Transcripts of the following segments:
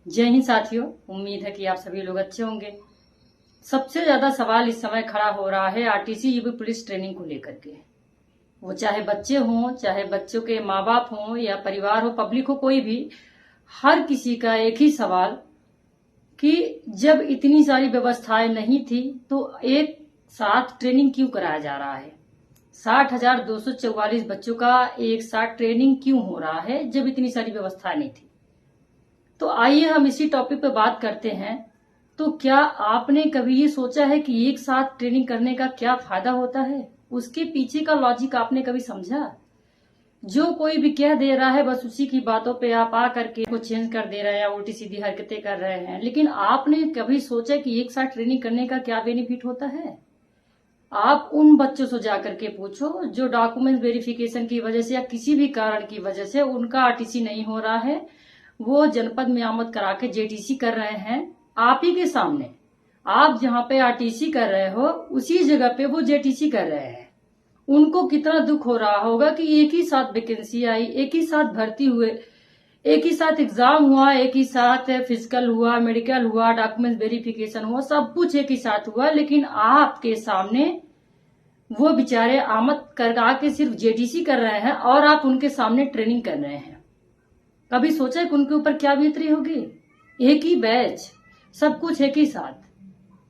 जय हिंद साथियों, उम्मीद है कि आप सभी लोग अच्छे होंगे। सबसे ज्यादा सवाल इस समय खड़ा हो रहा है आरटीसी यूपी पुलिस ट्रेनिंग को लेकर के। वो चाहे बच्चे हों, चाहे बच्चों के माँ बाप हों या परिवार हो, पब्लिक हो, कोई भी, हर किसी का एक ही सवाल कि जब इतनी सारी व्यवस्थाएं नहीं थी तो एक साथ ट्रेनिंग क्यों कराया जा रहा है। 60,244 बच्चों का एक साथ ट्रेनिंग क्यों हो रहा है जब इतनी सारी व्यवस्थाएं नहीं थी। तो आइए हम इसी टॉपिक पे बात करते हैं। तो क्या आपने कभी ये सोचा है कि एक साथ ट्रेनिंग करने का क्या फायदा होता है? उसके पीछे का लॉजिक आपने कभी समझा? जो कोई भी कह दे रहा है बस उसी की बातों पे आप आ करके को चेंज कर दे रहे हैं या उल्टी सीधी हरकतें कर रहे हैं। लेकिन आपने कभी सोचा कि एक साथ ट्रेनिंग करने का क्या बेनिफिट होता है? आप उन बच्चों से जाकर के पूछो जो डॉक्यूमेंट वेरिफिकेशन की वजह से या किसी भी कारण की वजह से उनका आरटीसी नहीं हो रहा है, वो जनपद में आमद करा के जेटीसी कर रहे हैं। आप ही के सामने, आप जहां पे आरटीसी कर रहे हो उसी जगह पे वो जेटीसी कर रहे हैं। उनको कितना दुख हो रहा होगा कि एक ही साथ वैकेंसी आई, एक ही साथ भर्ती हुए, एक ही साथ एग्जाम हुआ, एक ही साथ फिजिकल हुआ, मेडिकल हुआ, डॉक्यूमेंट वेरिफिकेशन हुआ, सब कुछ एक ही साथ हुआ। लेकिन आपके सामने वो बेचारे आमद करा के सिर्फ जेटीसी कर रहे हैं और आप उनके सामने ट्रेनिंग कर रहे हैं। कभी सोचा है कि उनके ऊपर क्या बीतती होगी? एक ही बैच, सब कुछ एक ही साथ,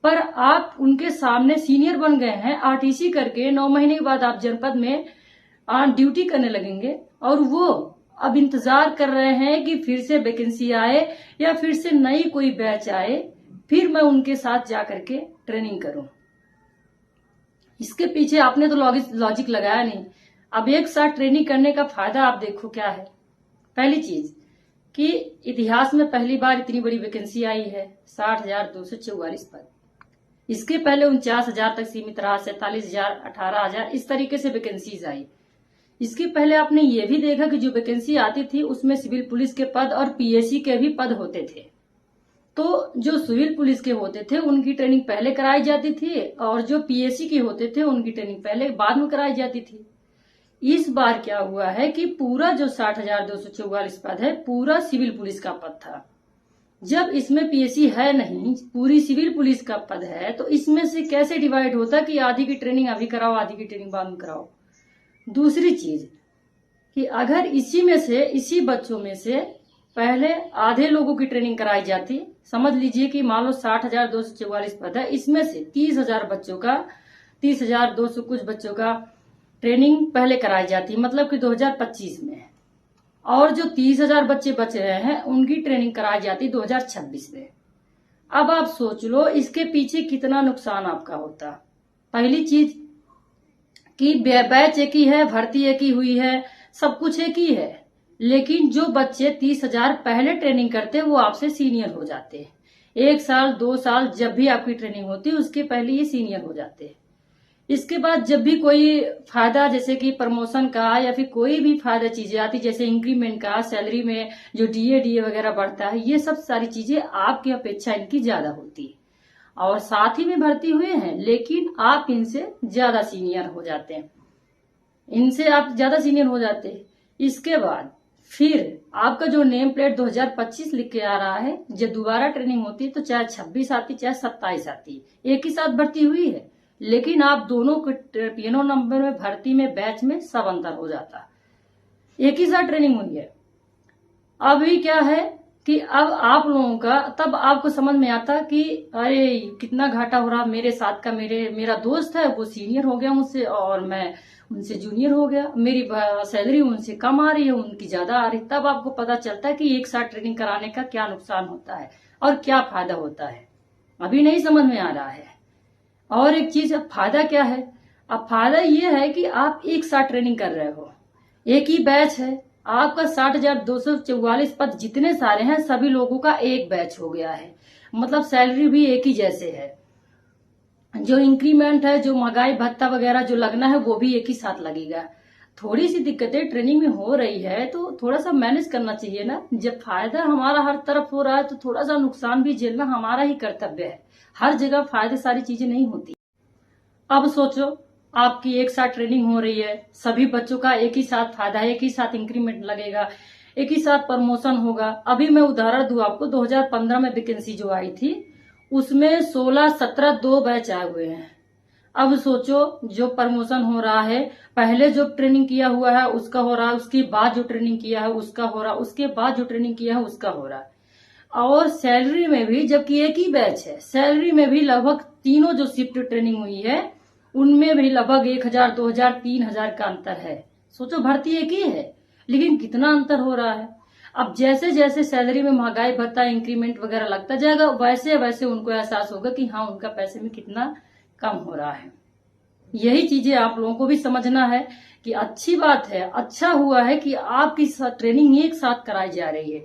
पर आप उनके सामने सीनियर बन गए हैं। आरटीसी करके 9 महीने के बाद आप जनपद में ड्यूटी करने लगेंगे और वो अब इंतजार कर रहे हैं कि फिर से वैकेंसी आए या फिर से नई कोई बैच आए, फिर मैं उनके साथ जाकर के ट्रेनिंग करूं। इसके पीछे आपने तो लॉजिक लगाया नहीं। अब एक साथ ट्रेनिंग करने का फायदा आप देखो क्या है। पहली चीज कि इतिहास में पहली बार इतनी बड़ी वैकेंसी आई है, 60,244 पद। इसके पहले 49,000 तक सीमित रहा, 47,000, 18,000, इस तरीके से वैकेंसीज आई। इसके पहले आपने ये भी देखा कि जो वैकेंसी आती थी उसमें सिविल पुलिस के पद और पीएससी के भी पद होते थे। तो जो सिविल पुलिस के होते थे उनकी ट्रेनिंग पहले कराई जाती थी और जो पीएससी के होते थे उनकी ट्रेनिंग पहले बाद में कराई जाती थी। इस बार क्या हुआ है कि पूरा जो 60,244 पद है पूरा सिविल पुलिस का पद था। जब इसमें पीएससी है नहीं, पूरी सिविल पुलिस का पद है, तो इसमें से कैसे डिवाइड होता कि आधी की ट्रेनिंग अभी कराओ, आधी की ट्रेनिंग बाद में कराओ। दूसरी चीज कि अगर इसी बच्चों में से पहले आधे लोगों की ट्रेनिंग कराई जाती, समझ लीजिए कि मान लो 60,244 पद है, इसमें से 30,000 बच्चों का, 30,200 कुछ बच्चों का ट्रेनिंग पहले कराई जाती, मतलब कि 2025 में, और जो 30,000 बच्चे बच रहे हैं उनकी ट्रेनिंग कराई जाती 2026 में। अब आप सोच लो इसके पीछे कितना नुकसान आपका होता। पहली चीज कि बैच एक ही है, भर्ती एक ही हुई है, सब कुछ एक ही है, लेकिन जो बच्चे 30,000 पहले ट्रेनिंग करते वो आपसे सीनियर हो जाते। 1 साल 2 साल जब भी आपकी ट्रेनिंग होती उसके पहले ये सीनियर हो जाते। इसके बाद जब भी कोई फायदा, जैसे कि प्रमोशन का या फिर कोई भी फायदा चीजें आती, जैसे इंक्रीमेंट का, सैलरी में जो डीए वगैरह बढ़ता है, ये सब सारी चीजें आपकी अपेक्षा इनकी ज्यादा होती है और साथ ही में भर्ती हुए हैं, लेकिन आप इनसे ज्यादा सीनियर हो जाते हैं, इनसे आप ज्यादा सीनियर हो जाते हैं। इसके बाद फिर आपका जो नेम प्लेट 2025 लिख के आ रहा है, जब दोबारा ट्रेनिंग होती है तो चाहे 26 आती चाहे 27 आती, एक ही साथ भर्ती हुई है, लेकिन आप दोनों के तीनों नंबर में, भर्ती में, बैच में सब अंतर हो जाता। एक ही साथ ट्रेनिंग हुई है। अभी क्या है कि अब आप लोगों का, तब आपको समझ में आता कि अरे कितना घाटा हो रहा, मेरे साथ का मेरा दोस्त है वो सीनियर हो गया मुझसे और मैं उनसे जूनियर हो गया, मेरी सैलरी उनसे कम आ रही है, उनकी ज्यादा आ रही। तब आपको पता चलता है कि एक साथ ट्रेनिंग कराने का क्या नुकसान होता है और क्या फायदा होता है। अभी नहीं समझ में आ रहा है। और एक चीज, अब फायदा क्या है? अब फायदा ये है कि आप एक साथ ट्रेनिंग कर रहे हो, एक ही बैच है, आपका 60,244 पद जितने सारे हैं सभी लोगों का एक बैच हो गया है, मतलब सैलरी भी एक ही जैसे है, जो इंक्रीमेंट है, जो महंगाई भत्ता वगैरह जो लगना है वो भी एक ही साथ लगेगा। थोड़ी सी दिक्कतें ट्रेनिंग में हो रही है तो थोड़ा सा मैनेज करना चाहिए ना। जब फायदा हमारा हर तरफ हो रहा है तो थोड़ा सा नुकसान भी झेलना हमारा ही कर्तव्य है। हर जगह फायदे सारी चीजें नहीं होती। अब सोचो आपकी एक साथ ट्रेनिंग हो रही है, सभी बच्चों का एक ही साथ फायदा है, एक ही साथ इंक्रीमेंट लगेगा, एक ही साथ प्रमोशन होगा। अभी मैं उदाहरण दूं आपको, 2015 में वैकेंसी जो आई थी उसमें 16-17 2 बैच आए हुए हैं। अब सोचो, जो प्रमोशन हो रहा है, पहले जो ट्रेनिंग किया हुआ है उसका हो रहा है, उसके बाद जो ट्रेनिंग किया है उसका हो रहा है, उसके बाद जो ट्रेनिंग किया है उसका हो रहा है। और सैलरी में भी, जबकि एक ही बैच है, सैलरी में भी लगभग तीनों जो शिफ्ट ट्रेनिंग हुई है उनमें भी लगभग 1000, 2000, 3000 का अंतर है। सोचो, भर्ती एक ही है लेकिन कितना अंतर हो रहा है। अब जैसे जैसे सैलरी में महंगाई भत्ता, इंक्रीमेंट वगैरह लगता जाएगा, वैसे वैसे उनको एहसास होगा कि हाँ, उनका पैसे में कितना कम हो रहा है। यही चीजें आप लोगों को भी समझना है कि अच्छी बात है, अच्छा हुआ है कि आपकी ट्रेनिंग एक साथ कराई जा रही है,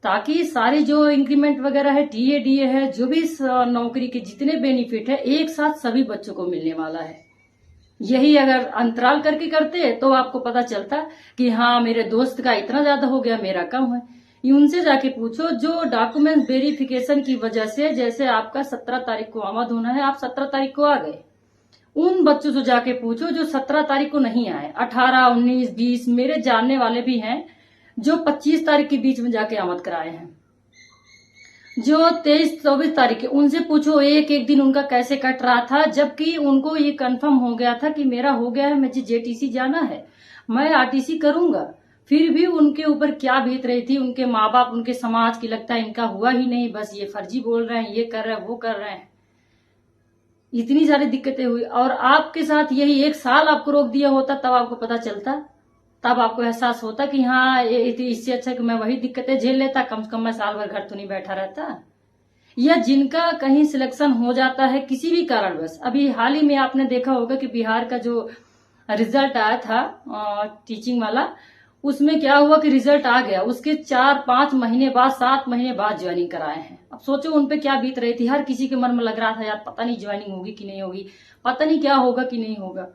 ताकि सारी जो इंक्रीमेंट वगैरह है, टीए डीए है, जो भी नौकरी के जितने बेनिफिट है, एक साथ सभी बच्चों को मिलने वाला है। यही अगर अंतराल करके करते तो आपको पता चलता कि हाँ, मेरे दोस्त का इतना ज्यादा हो गया, मेरा कम है। ये उनसे जाके पूछो जो डॉक्यूमेंट वेरिफिकेशन की वजह से, जैसे आपका 17 तारीख को आमद होना है, आप 17 तारीख को आ गए, उन बच्चों से जाके पूछो जो 17 तारीख को नहीं आए, 18, 19, 20, मेरे जानने वाले भी हैं जो 25 तारीख के बीच में जाके आमद कराए हैं। जो 23, 24 तारीख के, उनसे पूछो एक एक दिन उनका कैसे कट रहा था, जबकि उनको ये कंफर्म हो गया था कि मेरा हो गया है, मुझे जेटीसी जाना है, मैं आरटीसी करूंगा। फिर भी उनके ऊपर क्या बीत रही थी, उनके माँ बाप, उनके समाज की, लगता है इनका हुआ ही नहीं, बस ये फर्जी बोल रहे हैं, ये कर रहे हैं, वो कर रहे हैं। इतनी सारी दिक्कतें हुई, और आपके साथ यही 1 साल आपको रोक दिया होता, तब आपको पता चलता, तब आपको एहसास होता कि हाँ, इससे अच्छा कि मैं वही दिक्कतें झेल लेता, कम से कम मैं साल भर घर तो नहीं बैठा रहता। या जिनका कहीं सिलेक्शन हो जाता है किसी भी कारणवश, अभी हाल ही में आपने देखा होगा कि बिहार का जो रिजल्ट आया था टीचिंग वाला, उसमें क्या हुआ कि रिजल्ट आ गया, उसके 4-5 महीने बाद, 7 महीने बाद ज्वाइनिंग कराए हैं। अब सोचो उन पे क्या बीत रही थी। हर किसी के मन में लग रहा था, यार पता नहीं ज्वाइनिंग होगी कि नहीं होगी, पता नहीं क्या होगा कि नहीं होगा।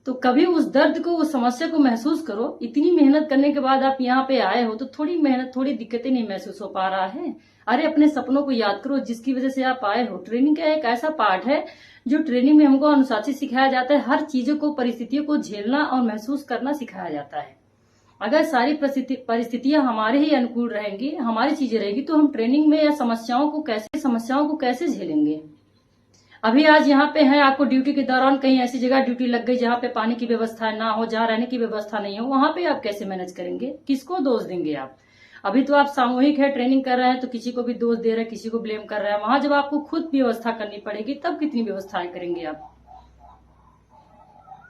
तो कभी उस दर्द को, उस समस्या को महसूस करो। इतनी मेहनत करने के बाद आप यहाँ पे आए हो तो थोड़ी मेहनत, थोड़ी दिक्कतें नहीं महसूस हो पा रहा है? अरे अपने सपनों को याद करो जिसकी वजह से आप आए हो। ट्रेनिंग का एक ऐसा पार्ट है जो ट्रेनिंग में हमको अनुशासित सिखाया जाता है, हर चीजों को, परिस्थितियों को झेलना और महसूस करना सिखाया जाता है। अगर सारी परिस्थितियां हमारे ही अनुकूल रहेंगी, हमारी चीजें रहेगी, तो हम ट्रेनिंग में या समस्याओं को कैसे झेलेंगे? अभी आज यहाँ पे हैं, आपको ड्यूटी के दौरान कहीं ऐसी जगह ड्यूटी लग गई जहाँ पे पानी की व्यवस्था ना हो, जहाँ रहने की व्यवस्था नहीं हो, वहां पे आप कैसे मैनेज करेंगे? किसको दोष देंगे आप? अभी तो आप सामूहिक है, ट्रेनिंग कर रहे हैं, तो किसी को भी दोष दे रहे हैं, किसी को ब्लेम कर रहे हैं। वहां जब आपको खुद व्यवस्था करनी पड़ेगी तब कितनी व्यवस्थाएं करेंगे आप?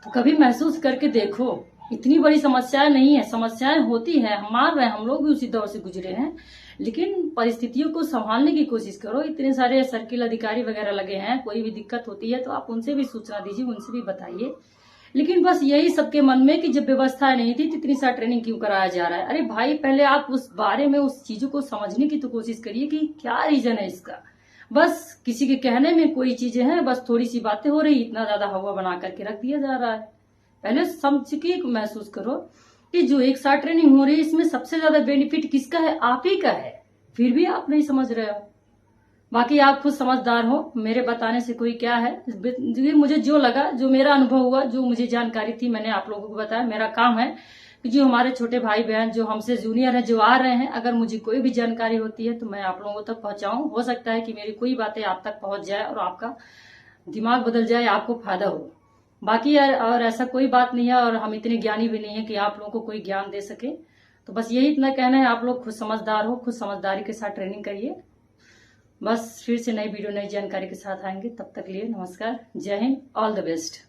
तो कभी महसूस करके देखो, इतनी बड़ी समस्याएं नहीं है, समस्याएं होती है, हम मान रहे हैं, हम लोग भी उसी दौर से गुजरे हैं, लेकिन परिस्थितियों को संभालने की कोशिश करो। इतने सारे सर्किल अधिकारी वगैरह लगे हैं, कोई भी दिक्कत होती है तो आप उनसे भी सूचना दीजिए, उनसे भी बताइए। लेकिन बस यही सबके मन में कि जब व्यवस्था नहीं थी तो इतनी सारी ट्रेनिंग क्यों कराया जा रहा है? अरे भाई, पहले आप उस बारे में, उस चीजों को समझने की तो कोशिश करिए कि क्या रीजन है इसका। बस किसी के कहने में कोई चीजें हैं, बस थोड़ी सी बातें हो रही, इतना ज्यादा हवा बना करके रख दिया जा रहा है। पहले समझ के महसूस करो कि जो एक साथ ट्रेनिंग हो रही है, इसमें सबसे ज्यादा बेनिफिट किसका है? आप ही का है। फिर भी आप नहीं समझ रहे हो। बाकी आप खुद समझदार हो, मेरे बताने से कोई क्या है। मुझे जो लगा, जो मेरा अनुभव हुआ, जो मुझे जानकारी थी, मैंने आप लोगों को बताया। मेरा काम है कि जो हमारे छोटे भाई बहन जो हमसे जूनियर है, जो आ रहे हैं, अगर मुझे कोई भी जानकारी होती है तो मैं आप लोगों तक पहुंचाऊं। हो सकता है कि मेरी कोई बातें आप तक पहुंच जाए और आपका दिमाग बदल जाए, आपको फायदा हो। बाकी और ऐसा कोई बात नहीं है, और हम इतने ज्ञानी भी नहीं है कि आप लोगों को कोई ज्ञान दे सके। तो बस यही इतना कहना है, आप लोग खुद समझदार हो, खुद समझदारी के साथ ट्रेनिंग करिए। बस फिर से नई वीडियो, नई जानकारी के साथ आएंगे। तब तक लिए नमस्कार, जय हिंद, ऑल द बेस्ट।